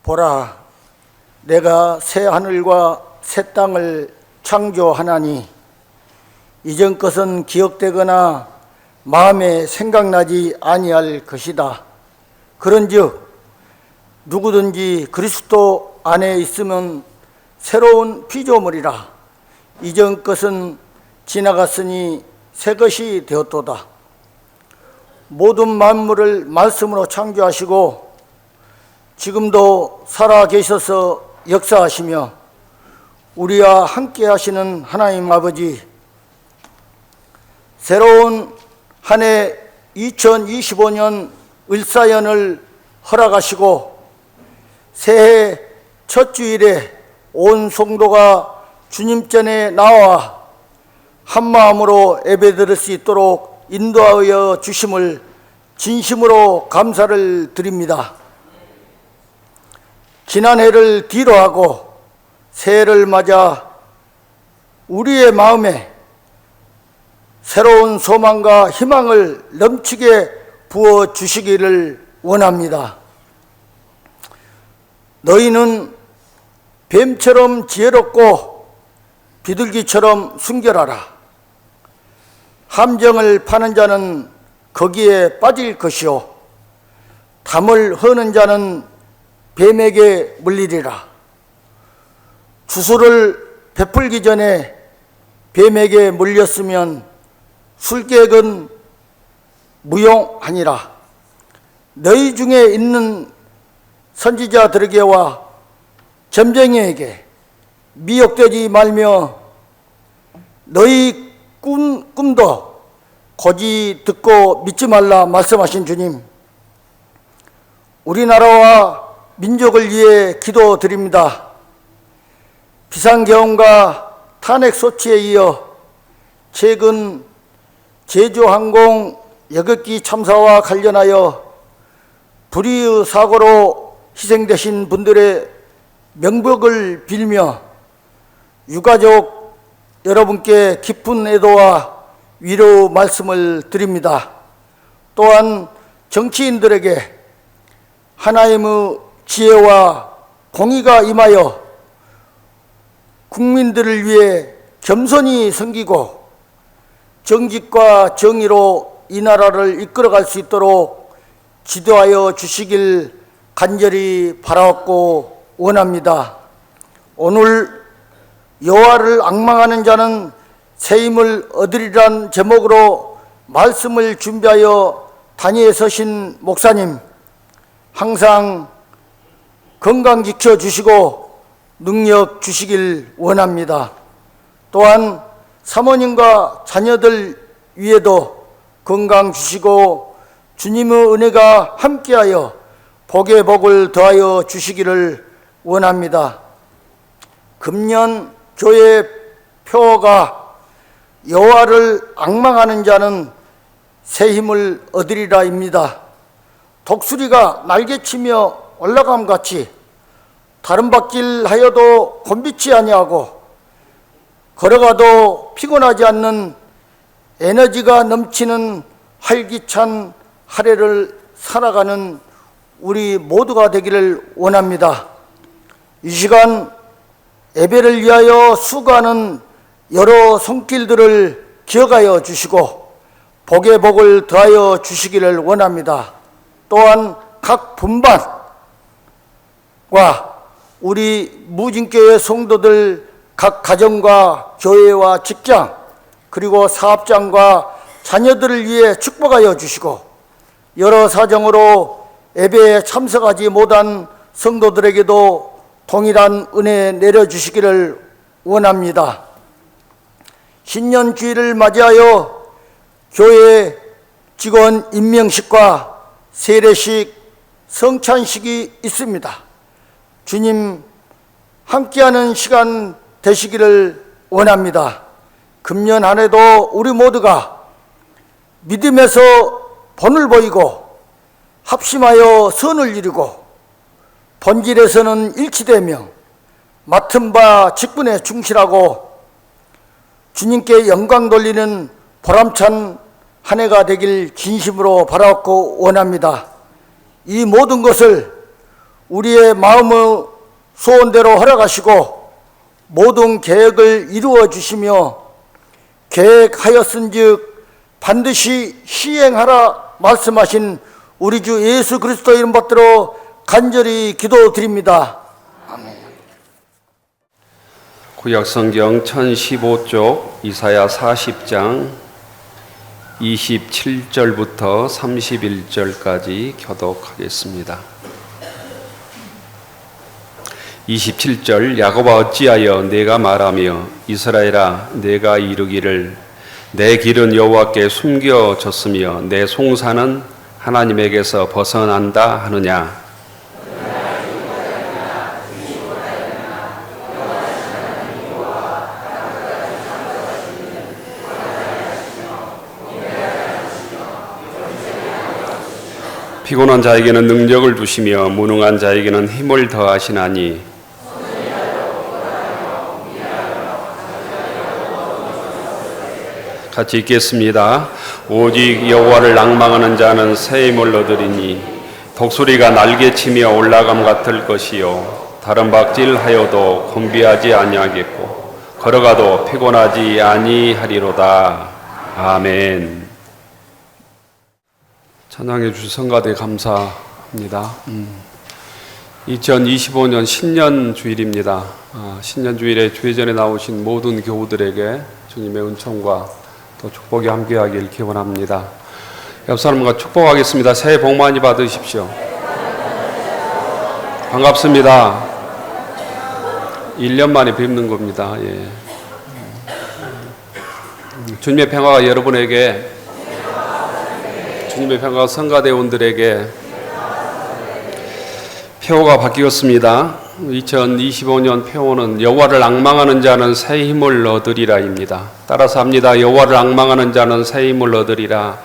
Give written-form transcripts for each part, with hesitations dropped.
보라, 내가 새 하늘과 새 땅을 창조하나니 이전 것은 기억되거나 마음에 생각나지 아니할 것이다. 그런즉 누구든지 그리스도 안에 있으면 새로운 피조물이라. 이전 것은 지나갔으니 새 것이 되었도다. 모든 만물을 말씀으로 창조하시고 지금도 살아 계셔서 역사하시며 우리와 함께 하시는 하나님 아버지, 새로운 한 해 2025년 을사연을 허락하시고 새해 첫 주일에 온 성도가 주님 전에 나와 한마음으로 예배드릴 수 있도록 인도하여 주심을 진심으로 감사를 드립니다. 지난 해를 뒤로하고 새해를 맞아 우리의 마음에 새로운 소망과 희망을 넘치게 부어주시기를 원합니다. 너희는 뱀처럼 지혜롭고 비둘기처럼 순결하라. 함정을 파는 자는 거기에 빠질 것이요 담을 허는 자는 뱀에게 물리리라. 주소를 베풀기 전에 뱀에게 물렸으면 술객은 무용하니라. 너희 중에 있는 선지자들에게와 점쟁이에게 미혹되지 말며 너희 꿈도 거짓 듣고 믿지 말라 말씀하신 주님, 우리나라와 민족을 위해 기도드립니다. 비상계엄과 탄핵소치에 이어 최근 제주항공 여객기 참사와 관련하여 불의의 사고로 희생되신 분들의 명복을 빌며 유가족 여러분께 깊은 애도와 위로 말씀을 드립니다. 또한 정치인들에게 하나님의 지혜와 공의가 임하여 국민들을 위해 겸손히 섬기고 정직과 정의로 이 나라를 이끌어갈 수 있도록 지도하여 주시길 간절히 바라옵고 원합니다. 오늘 여호와를 앙망하는 자는 새 힘을 얻으리란 제목으로 말씀을 준비하여 단위에 서신 목사님, 항상 건강 지켜주시고 능력 주시길 원합니다. 또한 사모님과 자녀들 위에도 건강 주시고 주님의 은혜가 함께하여 복의 복을 더하여 주시기를 원합니다. 금년 교회 표어가 여호와를 앙망하는 자는 새 힘을 얻으리라입니다. 독수리가 날개치며 올라감같이 다른 밭길 하여도 곤비치 아니하고 걸어가도 피곤하지 않는 에너지가 넘치는 활기찬 한 해를 살아가는 우리 모두가 되기를 원합니다. 이 시간 예배를 위하여 수고하는 여러 손길들을 기억하여 주시고 복의 복을 더하여 주시기를 원합니다. 또한 각 분반과 우리 무진교회 성도들 각 가정과 교회와 직장 그리고 사업장과 자녀들을 위해 축복하여 주시고 여러 사정으로 예배에 참석하지 못한 성도들에게도 동일한 은혜 내려주시기를 원합니다. 신년 주일을 맞이하여 교회 직원 임명식과 세례식, 성찬식이 있습니다. 주님 함께하는 시간 되시기를 원합니다. 금년 한 해도 우리 모두가 믿음에서 본을 보이고 합심하여 선을 이루고 본질에서는 일치되며 맡은 바 직분에 충실하고 주님께 영광 돌리는 보람찬 한 해가 되길 진심으로 바라고 원합니다. 이 모든 것을 우리의 마음의 소원대로 허락하시고 모든 계획을 이루어 주시며 계획하였은즉 반드시 시행하라 말씀하신 우리 주 예수 그리스도 이름 받들어 간절히 기도드립니다. 아멘. 구약성경 1015쪽 이사야 40장 27절부터 31절까지 교독하겠습니다. 27절 야곱아 어찌하여 내가 말하며 이스라엘아 내가 이르기를 내 길은 여호와께 숨겨졌으며 내 송사는 하나님에게서 벗어난다 하느냐. 피곤한 자에게는 능력을 주시며 무능한 자에게는 힘을 더하시나니 같이 읽겠습니다. 오직 여호와를 낭망하는 자는 새 힘을 얻으리니 독수리가 날개치며 올라감 같을 것이요 다른 박질하여도 곤비하지 아니하겠고 걸어가도 피곤하지 아니하리로다. 아멘. 찬양해 주신 성가대 감사합니다. 2025년 신년 주일입니다. 신년 주일에 주회전에 나오신 모든 교우들에게 주님의 은총과 또 축복이 함께하길 기원합니다. 옆 사람과 축복하겠습니다. 새해 복 많이 받으십시오. 반갑습니다. 1년 만에 뵙는 겁니다. 예. 주님의 평화가 여러분에게, 주님의 평화가 성가대원들에게 표어가 바뀌었습니다. 2025년 표어는 여호와를 앙망하는 자는 새 힘을 얻으리라입니다. 따라서 합니다. 여호와를 앙망하는 자는 새 힘을 얻으리라.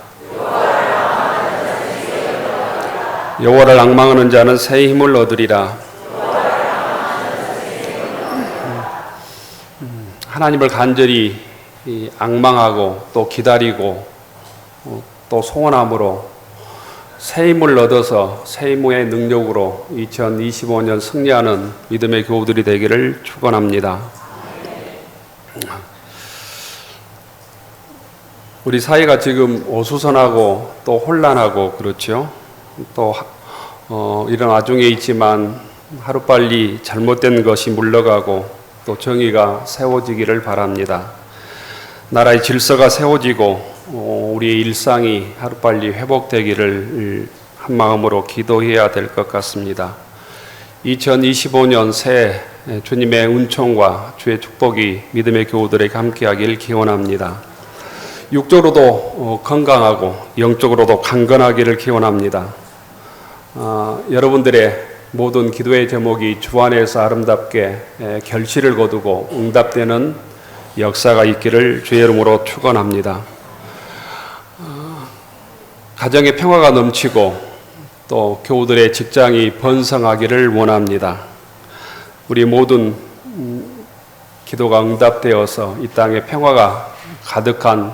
여호와를 앙망하는 자는 새 힘을 얻으리라. 하나님을 간절히 앙망하고 또 기다리고 또 소원함으로 새 힘을 얻어서 새 힘의 능력으로 2025년 승리하는 믿음의 교우들이 되기를 축원합니다. 우리 사회가 지금 어수선하고 또 혼란하고 그렇죠. 또 이런 와중에 있지만 하루빨리 잘못된 것이 물러가고 또 정의가 세워지기를 바랍니다. 나라의 질서가 세워지고 우리의 일상이 하루빨리 회복되기를 한마음으로 기도해야 될 것 같습니다. 2025년 새해 주님의 은총과 주의 축복이 믿음의 교우들에게 함께하길 기원합니다. 육적으로도 건강하고 영적으로도 강건하기를 기원합니다. 여러분들의 모든 기도의 제목이 주 안에서 아름답게 결실을 거두고 응답되는 역사가 있기를 주의 이름으로 축원합니다. 가정의 평화가 넘치고 또 교우들의 직장이 번성하기를 원합니다. 우리 모든 기도가 응답되어서 이 땅에 평화가 가득한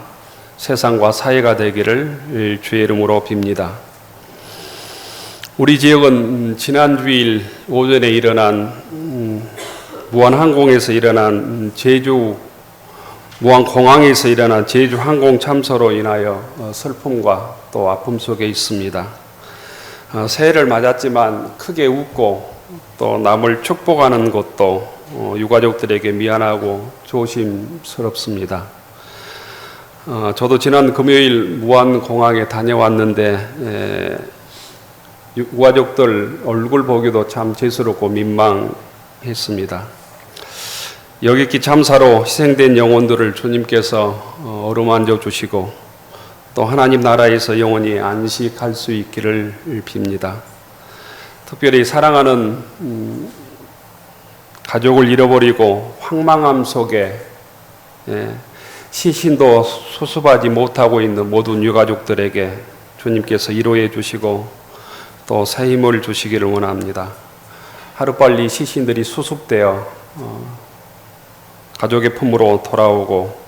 세상과 사회가 되기를 주의 이름으로 빕니다. 우리 지역은 지난 주일 오전에 일어난 무안항공에서 일어난 무안공항에서 일어난 제주 항공 참사로 인하여 슬픔과 또 아픔 속에 있습니다. 새해를 맞았지만 크게 웃고 또 남을 축복하는 것도 유가족들에게 미안하고 조심스럽습니다. 저도 지난 금요일 무안공항에 다녀왔는데 유가족들 얼굴 보기도 참 죄스럽고 민망했습니다. 여객기 참사로 희생된 영혼들을 주님께서 어루만져 주시고 또 하나님 나라에서 영원히 안식할 수 있기를 빕니다. 특별히 사랑하는 가족을 잃어버리고 황망함 속에 시신도 수습하지 못하고 있는 모든 유가족들에게 주님께서 위로해 주시고 또 새 힘을 주시기를 원합니다. 하루빨리 시신들이 수습되어 가족의 품으로 돌아오고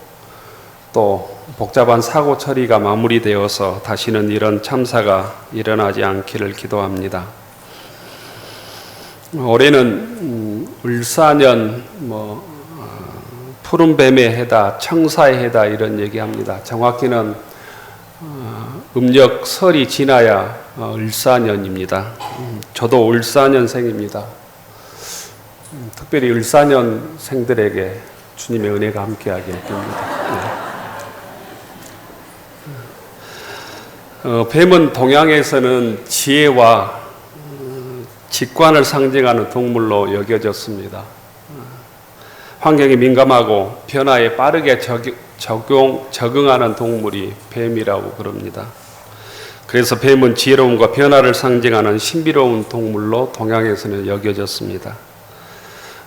또 복잡한 사고 처리가 마무리되어서 다시는 이런 참사가 일어나지 않기를 기도합니다. 올해는 을사년, 푸른 뱀의 해다, 청사의 해다 이런 얘기합니다. 정확히는 음력 설이 지나야 을사년입니다. 저도 을사년생입니다. 특별히 을사년생들에게 주님의 은혜가 함께하길 빕니다. 뱀은 동양에서는 지혜와 직관을 상징하는 동물로 여겨졌습니다. 환경에 민감하고 변화에 빠르게 적응하는 동물이 뱀이라고 그럽니다. 그래서 뱀은 지혜로움과 변화를 상징하는 신비로운 동물로 동양에서는 여겨졌습니다.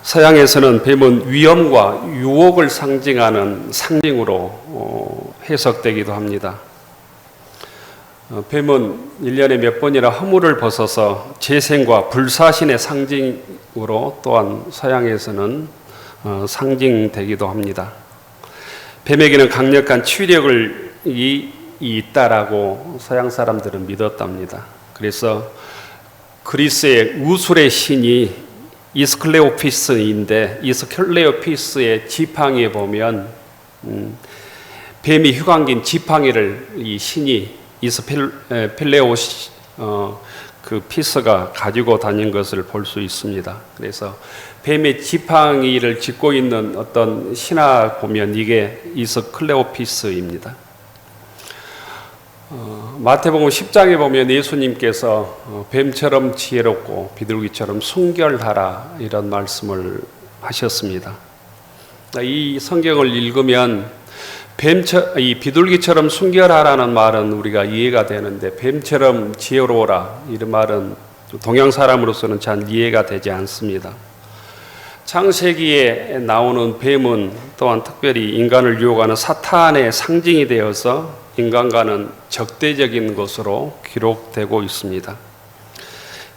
서양에서는 뱀은 위험과 유혹을 상징하는 상징으로 해석되기도 합니다. 뱀은 1년에 몇 번이나 허물을 벗어서 재생과 불사신의 상징으로 또한 서양에서는 상징되기도 합니다. 뱀에게는 강력한 치유력이 있다라고 서양 사람들은 믿었답니다. 그래서 그리스의 우술의 신이 이스클레오피스인데 이스클레오피스의 지팡이에 보면 뱀이 휘감긴 지팡이를 이 신이 이스필레오스 그 피스가 가지고 다닌 것을 볼 수 있습니다. 그래서 뱀의 지팡이를 짚고 있는 어떤 신화 보면 이게 이스클레오피스입니다. 마태복음 10장에 보면 예수님께서 뱀처럼 지혜롭고 비둘기처럼 순결하라 이런 말씀을 하셨습니다. 이 성경을 읽으면 이 비둘기처럼 순결하라는 말은 우리가 이해가 되는데 뱀처럼 지혜로워라 이런 말은 동양 사람으로서는 잘 이해가 되지 않습니다. 창세기에 나오는 뱀은 또한 특별히 인간을 유혹하는 사탄의 상징이 되어서 인간과는 적대적인 것으로 기록되고 있습니다.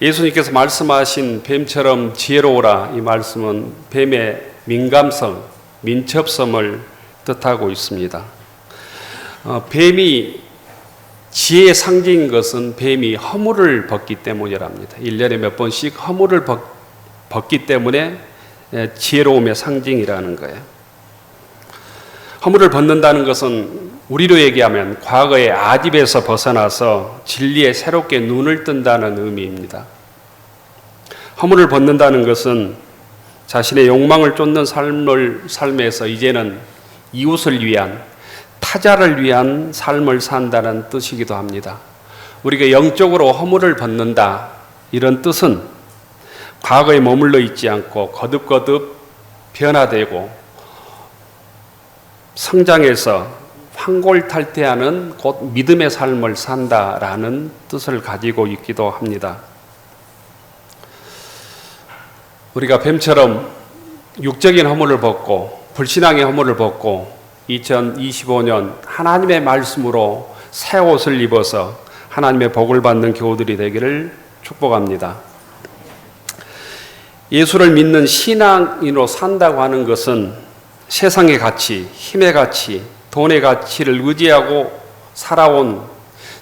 예수님께서 말씀하신 뱀처럼 지혜로워라 이 말씀은 뱀의 민감성, 민첩성을 뜻하고 있습니다. 뱀이 지혜의 상징인 것은 뱀이 허물을 벗기 때문이랍니다. 1년에 몇 번씩 허물을 벗기 때문에 지혜로움의 상징이라는 거예요. 허물을 벗는다는 것은 우리로 얘기하면 과거의 아집에서 벗어나서 진리에 새롭게 눈을 뜬다는 의미입니다. 허물을 벗는다는 것은 자신의 욕망을 쫓는 삶에서 이제는 이웃을 위한, 타자를 위한 삶을 산다는 뜻이기도 합니다. 우리가 영적으로 허물을 벗는다 이런 뜻은 과거에 머물러 있지 않고 거듭거듭 변화되고 성장해서 황골탈퇴하는 곧 믿음의 삶을 산다라는 뜻을 가지고 있기도 합니다. 우리가 뱀처럼 육적인 허물을 벗고 불신앙의 허물을 벗고 2025년 하나님의 말씀으로 새 옷을 입어서 하나님의 복을 받는 교우들이 되기를 축복합니다. 예수를 믿는 신앙인으로 산다고 하는 것은 세상의 가치, 힘의 가치, 돈의 가치를 의지하고 살아온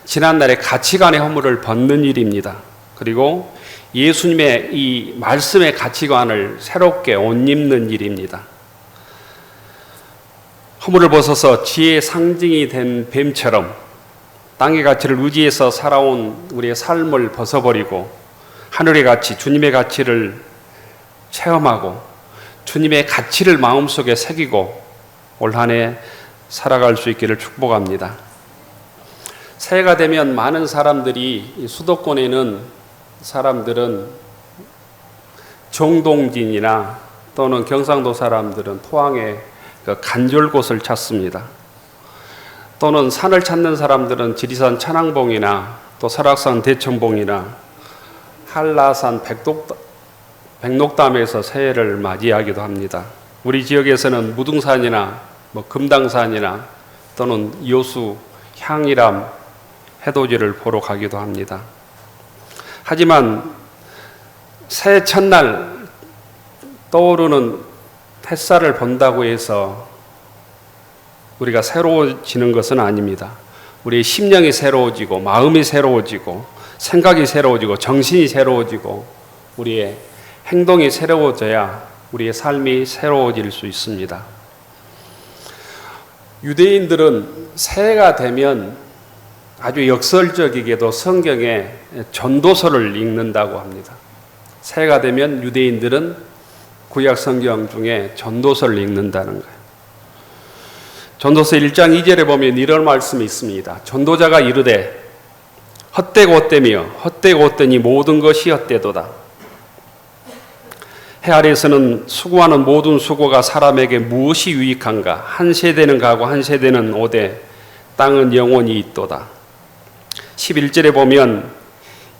지난날의 가치관의 허물을 벗는 일입니다. 그리고 예수님의 이 말씀의 가치관을 새롭게 옷 입는 일입니다. 허물을 벗어서 지혜의 상징이 된 뱀처럼 땅의 가치를 의지해서 살아온 우리의 삶을 벗어버리고 하늘의 가치, 주님의 가치를 체험하고 주님의 가치를 마음속에 새기고 올 한 해 살아갈 수 있기를 축복합니다. 새해가 되면 많은 사람들이 수도권에는 사람들은 정동진이나 또는 경상도 사람들은 포항에 간절곶을 찾습니다. 또는 산을 찾는 사람들은 지리산 천왕봉이나 또 설악산 대천봉이나 한라산 백록담에서 새해를 맞이하기도 합니다. 우리 지역에서는 무등산이나 금당산이나 또는 여수, 향일암, 해돋이를 보러 가기도 합니다. 하지만 새해 첫날 떠오르는 햇살을 본다고 해서 우리가 새로워지는 것은 아닙니다. 우리의 심령이 새로워지고 마음이 새로워지고 생각이 새로워지고 정신이 새로워지고 우리의 행동이 새로워져야 우리의 삶이 새로워질 수 있습니다. 유대인들은 새해가 되면 아주 역설적이게도 성경에 전도서를 읽는다고 합니다. 새해가 되면 유대인들은 구약 성경 중에 전도서를 읽는다는 거예요. 전도서 1장 2절에 보면 이런 말씀이 있습니다. 전도자가 이르되 헛되고 헛되며 헛되고 헛되니 모든 것이 헛되도다. 해 아래에서는 수고하는 모든 수고가 사람에게 무엇이 유익한가? 한 세대는 가고 한 세대는 오되 땅은 영원히 있도다. 11절에 보면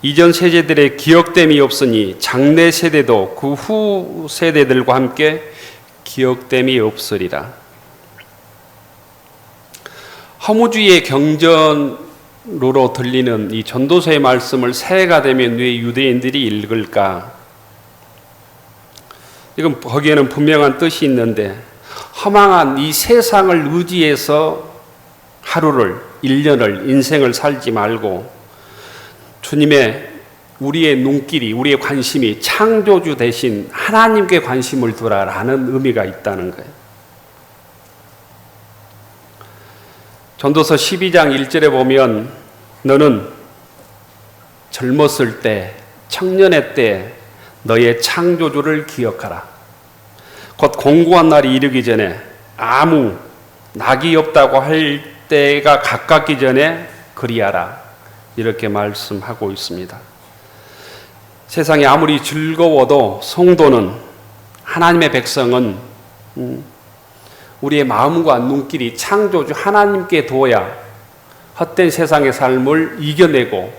이전 세대들의 기억됨이 없으니 장래 세대도 그 후 세대들과 함께 기억됨이 없으리라. 허무주의의 경전으로 들리는 이 전도서의 말씀을 새해가 되면 왜 유대인들이 읽을까? 이건 거기에는 분명한 뜻이 있는데 허망한 이 세상을 의지해서 하루를, 1년을, 인생을 살지 말고 주님의 우리의 눈길이, 우리의 관심이 창조주 대신 하나님께 관심을 두라라는 의미가 있다는 거예요. 전도서 12장 1절에 보면 너는 젊었을 때, 청년의 때 너의 창조주를 기억하라. 곧 공고한 날이 이르기 전에 아무 낙이 없다고 할 때가 가깝기 전에 그리하라. 이렇게 말씀하고 있습니다. 세상이 아무리 즐거워도 성도는, 하나님의 백성은 우리의 마음과 눈길이 창조주 하나님께 두어야 헛된 세상의 삶을 이겨내고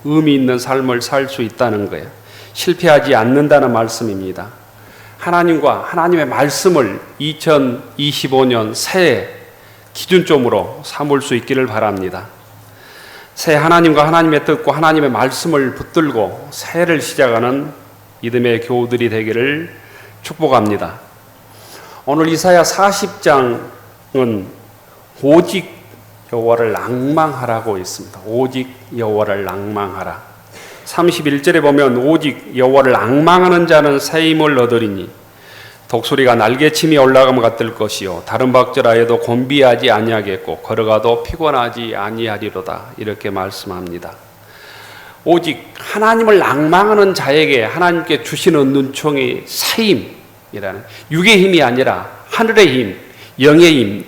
의미 있는 삶을 살 수 있다는 거예요. 실패하지 않는다는 말씀입니다. 하나님과 하나님의 말씀을 2025년 새해 기준점으로 삼을 수 있기를 바랍니다. 새해 하나님과 하나님의 뜻과 하나님의 말씀을 붙들고 새해를 시작하는 믿음의 교우들이 되기를 축복합니다. 오늘 이사야 40장은 오직 여호와를 낭망하라고 있습니다. 오직 여호와를 낭망하라. 31절에 보면 오직 여호와를 낭망하는 자는 새 힘을 얻으리니 독수리가 날개침이 올라가면 같을 것이요 다른 박절하여도 곤비하지 아니하겠고 걸어가도 피곤하지 아니하리로다. 이렇게 말씀합니다. 오직 하나님을 낭망하는 자에게 하나님께 주시는 눈총이 새 힘이라는, 육의 힘이 아니라 하늘의 힘, 영의 힘,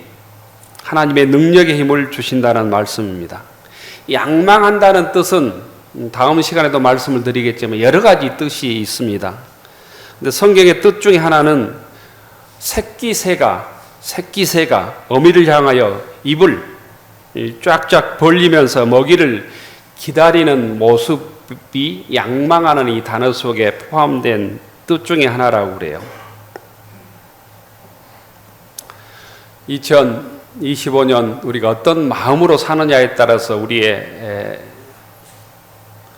하나님의 능력의 힘을 주신다는 말씀입니다. 낭망한다는 뜻은 다음 시간에도 말씀을 드리겠지만 여러 가지 뜻이 있습니다. 근데 성경의 뜻 중에 하나는 새끼새가 어미를 향하여 입을 쫙쫙 벌리면서 먹이를 기다리는 모습이 양망하는 이 단어 속에 포함된 뜻 중에 하나라고 그래요. 2025년 우리가 어떤 마음으로 사느냐에 따라서 우리의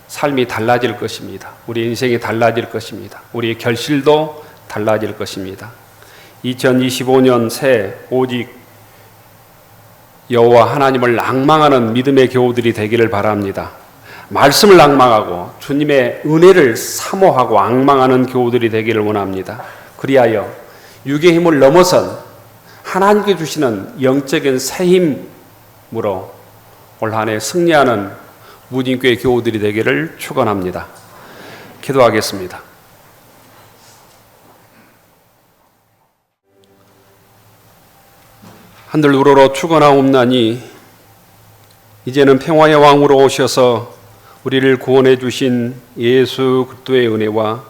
삶이 달라질 것입니다. 우리 인생이 달라질 것입니다. 우리의 결실도 달라질 것입니다. 2025년 새해 오직 여호와 하나님을 낭망하는 믿음의 교우들이 되기를 바랍니다. 말씀을 낭망하고 주님의 은혜를 사모하고 앙망하는 교우들이 되기를 원합니다. 그리하여 육의 힘을 넘어선 하나님께 주시는 영적인 새 힘으로 올 한 해 승리하는 무진교회 교우들이 되기를 축원합니다. 기도하겠습니다. 하늘 우러러 축원하옵나니 이제는 평화의 왕으로 오셔서 우리를 구원해 주신 예수 그리스도의 은혜와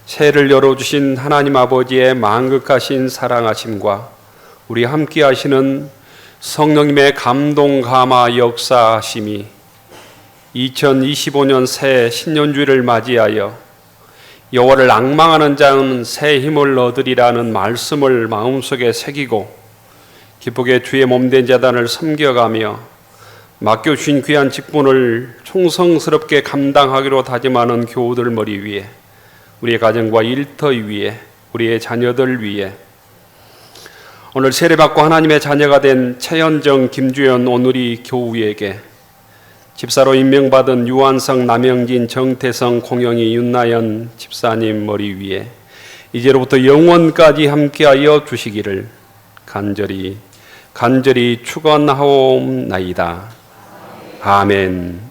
새해를 열어주신 하나님 아버지의 만극하신 사랑하심과 우리 함께 하시는 성령님의 감동 감화 역사하심이 2025년 새 신년주일을 맞이하여 여호와를 앙망하는 자는 새 힘을 얻으리라는 말씀을 마음속에 새기고 기쁘게 주의 몸된 자단을 섬겨가며 맡겨주신 귀한 직분을 충성스럽게 감당하기로 다짐하는 교우들 머리 위에, 우리의 가정과 일터 위에, 우리의 자녀들 위에, 오늘 세례받고 하나님의 자녀가 된 최현정, 김주연, 오누리 교우에게 집사로 임명받은 유한성, 남영진, 정태성, 공영이, 윤나연 집사님 머리 위에 이제로부터 영원까지 함께하여 주시기를 간절히 축원하옵나이다. 아멘.